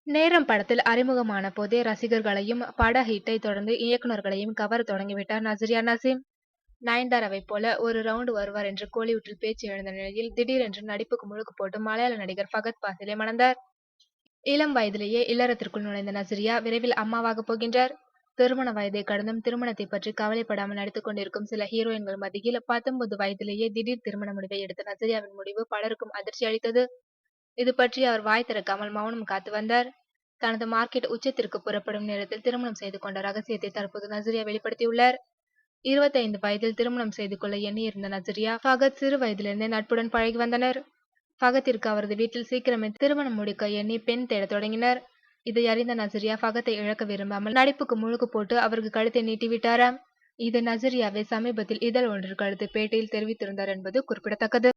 நேரம் படத்தில் அறிமுகமான போதே ரசிகர்களையும், பட ஹிட்டை தொடர்ந்து இயக்குனர்களையும் கவரத் தொடங்கிவிட்டார் நஸ்ரியா நசீம். நயன்தாராவைப் போல ஒரு ரவுண்டு வருவார் என்று கோலிவுட்டில் பேச்சு எழுந்த நிலையில், திடீரென்று நடிப்புக்கு முழுக்கு போட்டு மலையாள நடிகர் ஃபகத் பாசிலை மணந்தார். இளம் வயதிலேயே இல்லறத்திற்குள் நுழைந்த நஸ்ரியா விரைவில் அம்மாவாகப் போகின்றார். திருமண வயதை கடந்தும் திருமணத்தை பற்றி கவலைப்படாமல் நடித்துக் கொண்டிருக்கும் சில ஹீரோயின்கள் மத்தியில் 19 வயதிலேயே திடீர் திருமண முடிவை எடுத்த நஸ்ரியாவின் முடிவு பலருக்கும் அதிர்ச்சி அளித்தது. இது பற்றி அவர் வாய் திறக்காமல் மௌனம் காத்து வந்தார். தனது மார்க்கெட் உச்சத்திற்கு புறப்படும் நேரத்தில் திருமணம் செய்து கொண்ட ரகசியத்தை தற்போது நஸ்ரியா வெளிப்படுத்தியுள்ளார். 25 வயதில் திருமணம் செய்து கொள்ள எண்ணியிருந்த நஸ்ரியா, ஃபகத் சிறு வயதிலிருந்தே நட்புடன் பழகி வந்தனர். ஃபகத்திற்கு அவரது வீட்டில் சீக்கிரமே திருமணம் முடிக்க எண்ணி பெண் தேடத் தொடங்கினர். இதை அறிந்த நஸ்ரியா ஃபகத்தை இழக்க விரும்பாமல் நடிப்புக்கு முழுக்கு போட்டு அவருக்கு கழுத்தை நீட்டிவிட்டாராம். இது நஸ்ரியாவே சமீபத்தில் இதழ் ஒன்றிற்கு அளித்த பேட்டியில் தெரிவித்திருந்தார் என்பது குறிப்பிடத்தக்கது.